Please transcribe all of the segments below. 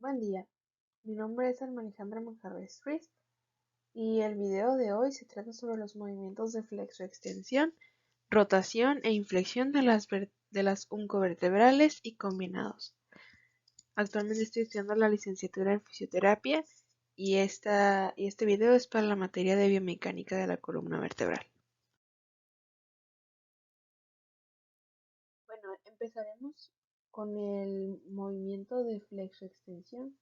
Buen día, mi nombre es Alejandra Manjarres Ruiz y el video de hoy se trata sobre los movimientos de flexoextensión, rotación e inflexión de las oncovertebrales y combinados. Actualmente estoy estudiando la licenciatura en fisioterapia y este video es para la materia de biomecánica de la columna vertebral. Bueno, empezaremos con el movimiento de flexoextensión.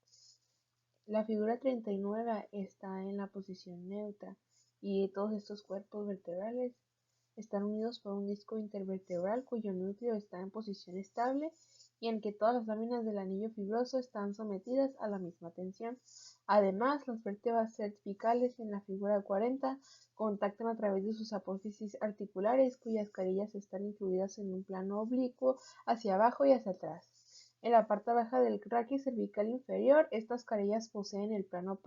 La figura 39 está en la posición neutra y todos estos cuerpos vertebrales están unidos por un disco intervertebral cuyo núcleo está en posición estable y en que todas las láminas del anillo fibroso están sometidas a la misma tensión. Además, las vértebras cervicales en la figura 40 contactan a través de sus apófisis articulares cuyas carillas están incluidas en un plano oblicuo hacia abajo y hacia atrás. En la parte baja del raquis cervical inferior, estas carillas poseen el plano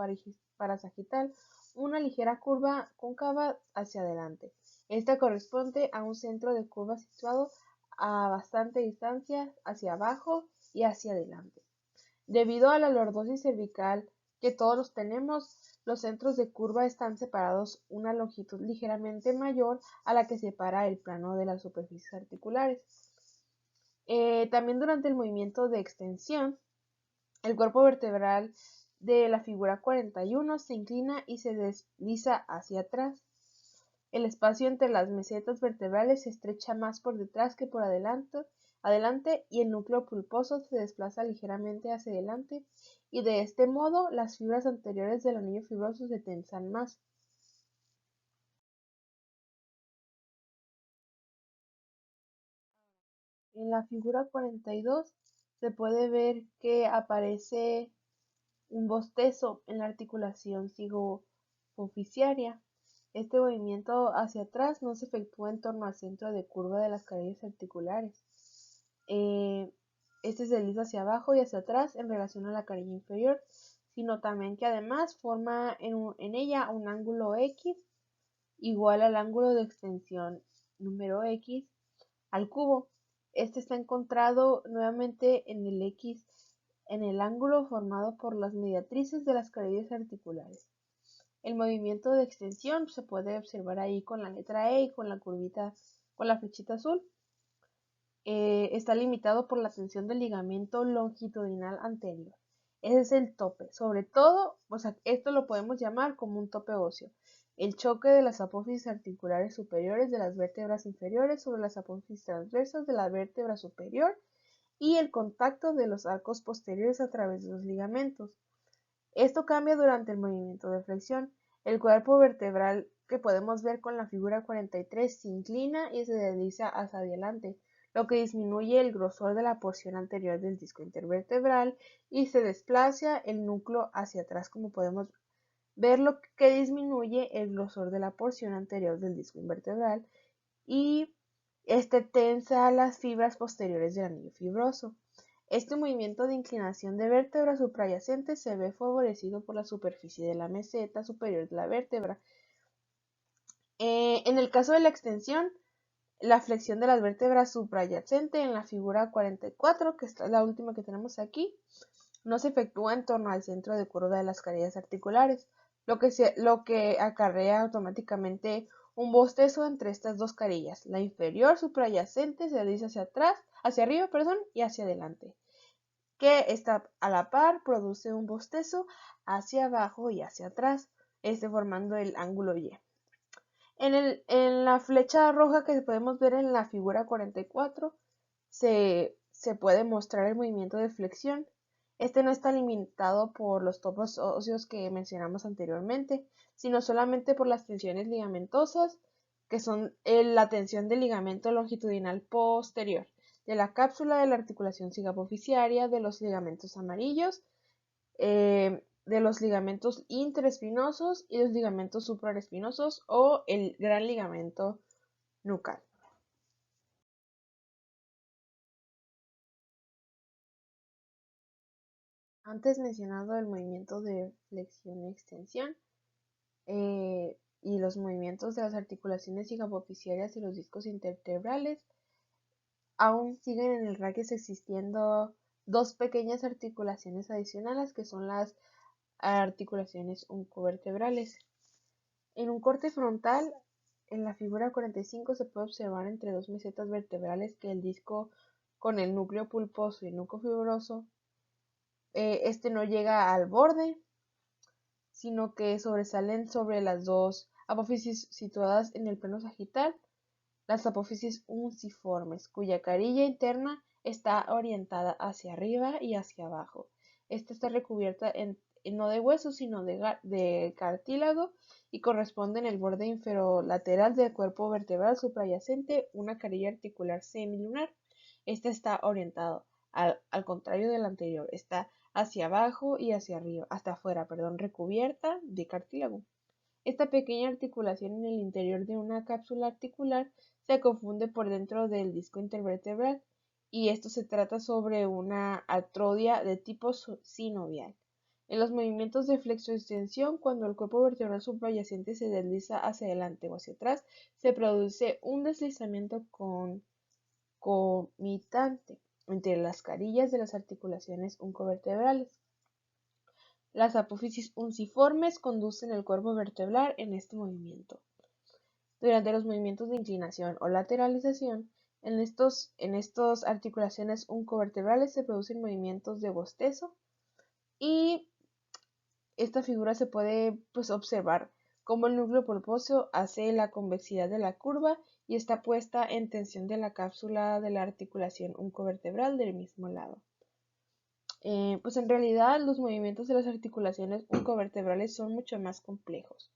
parasagital, una ligera curva cóncava hacia adelante. Esta corresponde a un centro de curva situado a bastante distancia hacia abajo y hacia adelante. Debido a la lordosis cervical que todos los tenemos, los centros de curva están separados una longitud ligeramente mayor a la que separa el plano de las superficies articulares. También durante el movimiento de extensión, el cuerpo vertebral de la figura 41 se inclina y se desliza hacia atrás. El espacio entre las mesetas vertebrales se estrecha más por detrás que por adelante y el núcleo pulposo se desplaza ligeramente hacia adelante y de este modo las fibras anteriores del anillo fibroso se tensan más. En la figura 42 se puede ver que aparece un bostezo en la articulación cigofoficiaria. Este movimiento hacia atrás no se efectúa en torno al centro de curva de las carillas articulares. Este se desliza hacia abajo y hacia atrás en relación a la carilla inferior, sino también que además forma en ella un ángulo X igual al ángulo de extensión número X al cubo. Este está encontrado nuevamente en el X en el ángulo formado por las mediatrices de las carillas articulares. El movimiento de extensión se puede observar ahí con la letra E y con la curvita, con la flechita azul. Está limitado por la tensión del ligamento longitudinal anterior. Ese es el tope. Sobre todo, esto lo podemos llamar como un tope óseo. El choque de las apófisis articulares superiores de las vértebras inferiores sobre las apófisis transversas de la vértebra superior y el contacto de los arcos posteriores a través de los ligamentos. Esto cambia durante el movimiento de flexión. El cuerpo vertebral que podemos ver con la figura 43 se inclina y se desliza hacia adelante, lo que disminuye el grosor de la porción anterior del disco intervertebral y se desplaza el núcleo hacia atrás, como podemos ver, lo que disminuye el grosor de la porción anterior del disco intervertebral y tensa las fibras posteriores del anillo fibroso. Este movimiento de inclinación de vértebra suprayacente se ve favorecido por la superficie de la meseta superior de la vértebra. En el caso de la extensión, la flexión de las vértebras suprayacente en la figura 44, que es la última que tenemos aquí, no se efectúa en torno al centro de curva de las carillas articulares, lo que acarrea automáticamente un bostezo entre estas dos carillas. La inferior suprayacente se desliza hacia atrás, hacia arriba, y hacia adelante, que está a la par, produce un bostezo hacia abajo y hacia atrás, formando el ángulo Y. En la flecha roja que podemos ver en la figura 44 se puede mostrar el movimiento de flexión. Este no está limitado por los topos óseos que mencionamos anteriormente, sino solamente por las tensiones ligamentosas, que son la tensión del ligamento longitudinal posterior, de la cápsula de la articulación cigofoficiaria, de los ligamentos amarillos, de los ligamentos interespinosos y los ligamentos supraespinosos o el gran ligamento nucal. Antes mencionado el movimiento de flexión y extensión y los movimientos de las articulaciones cigofoficiarias y los discos intervertebrales, aún siguen en el raquis existiendo dos pequeñas articulaciones adicionales que son las articulaciones oncovertebrales. En un corte frontal, en la figura 45 se puede observar entre dos mesetas vertebrales que el disco con el núcleo pulposo y el núcleo fibroso, este no llega al borde, sino que sobresalen sobre las dos apófisis situadas en el plano sagital, las apófisis unciformes, cuya carilla interna está orientada hacia arriba y hacia abajo. Esta está recubierta no de hueso, sino de cartílago y corresponde en el borde inferolateral del cuerpo vertebral subyacente una carilla articular semilunar. Esta está orientada al contrario del anterior, está hacia abajo y hacia arriba, hasta afuera, perdón, recubierta de cartílago. Esta pequeña articulación en el interior de una cápsula articular se confunde por dentro del disco intervertebral y esto se trata sobre una artrodia de tipo sinovial. En los movimientos de flexoextensión, cuando el cuerpo vertebral subyacente se desliza hacia adelante o hacia atrás, se produce un deslizamiento concomitante entre las carillas de las articulaciones oncovertebrales. Las apófisis unciformes conducen el cuerpo vertebral en este movimiento. Durante los movimientos de inclinación o lateralización, en estos articulaciones oncovertebrales se producen movimientos de bostezo y esta figura se puede observar cómo el núcleo pulposo hace la convexidad de la curva y está puesta en tensión de la cápsula de la articulación oncovertebral del mismo lado. Pues en realidad los movimientos de las articulaciones oncovertebrales son mucho más complejos,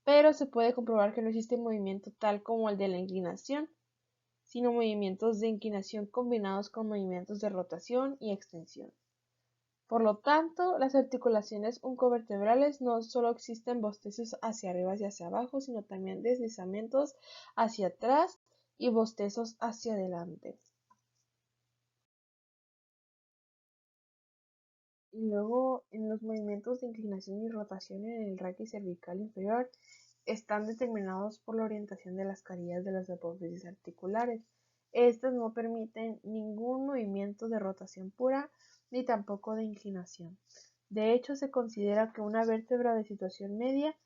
pero se puede comprobar que no existe movimiento tal como el de la inclinación, sino movimientos de inclinación combinados con movimientos de rotación y extensión. Por lo tanto, las articulaciones oncovertebrales no solo existen bostezos hacia arriba y hacia abajo, sino también deslizamientos hacia atrás y bostezos hacia adelante. Y luego, en los movimientos de inclinación y rotación en el raquis cervical inferior, están determinados por la orientación de las carillas de las apófisis articulares. Estas no permiten ningún movimiento de rotación pura ni tampoco de inclinación. De hecho, se considera que una vértebra de situación media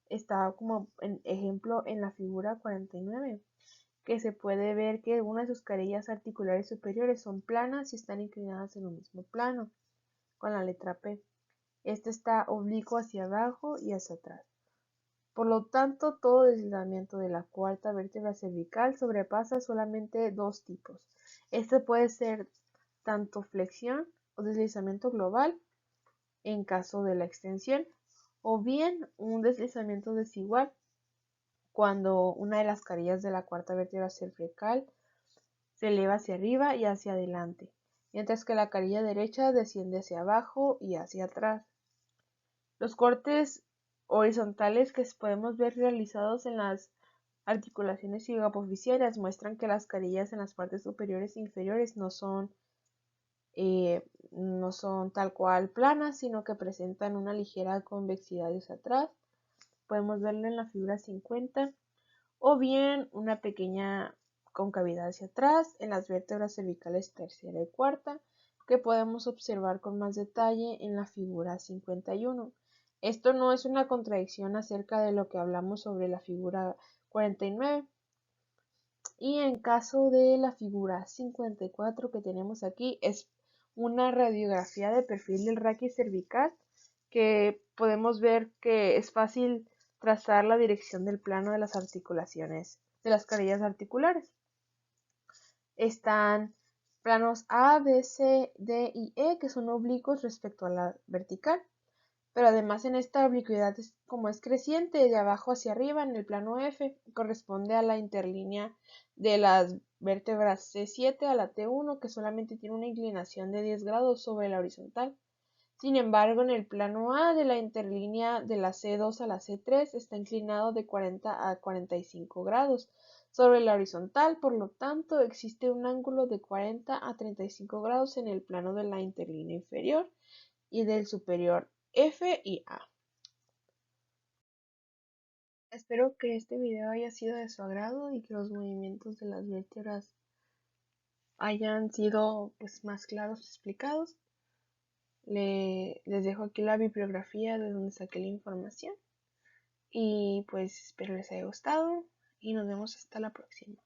está como ejemplo en la figura 49, que se puede ver que una de sus carillas articulares superiores son planas y están inclinadas en un mismo plano, con la letra P. Este está oblicuo hacia abajo y hacia atrás. Por lo tanto, todo deslizamiento de la cuarta vértebra cervical sobrepasa solamente dos tipos. Este puede ser tanto flexión o deslizamiento global en caso de la extensión, o bien un deslizamiento desigual cuando una de las carillas de la cuarta vértebra cervical se eleva hacia arriba y hacia adelante, mientras que la carilla derecha desciende hacia abajo y hacia atrás. Los cortes horizontales que podemos ver realizados en las articulaciones apofisiales muestran que las carillas en las partes superiores e inferiores no son tal cual planas, sino que presentan una ligera convexidad hacia atrás. Podemos verlo en la figura 50, o bien una pequeña concavidad hacia atrás en las vértebras cervicales tercera y cuarta, que podemos observar con más detalle en la figura 51. Esto no es una contradicción acerca de lo que hablamos sobre la figura 49. Y en caso de la figura 54 que tenemos aquí, es una radiografía de perfil del raquis cervical, que podemos ver que es fácil trazar la dirección del plano de las articulaciones, de las carillas articulares. Están planos A, B, C, D y E, que son oblicuos respecto a la vertical. Pero además en esta oblicuidad, como es creciente de abajo hacia arriba en el plano F, corresponde a la interlínea de las vértebras C7 a la T1, que solamente tiene una inclinación de 10 grados sobre la horizontal. Sin embargo, en el plano A de la interlínea de la C2 a la C3 está inclinado de 40 a 45 grados sobre la horizontal, por lo tanto existe un ángulo de 40 a 35 grados en el plano de la interlínea inferior y del superior F y A. Espero que este video haya sido de su agrado y que los movimientos de las vértebras hayan sido pues más claros explicados. Les dejo aquí la bibliografía de donde saqué la información y pues espero les haya gustado y nos vemos hasta la próxima.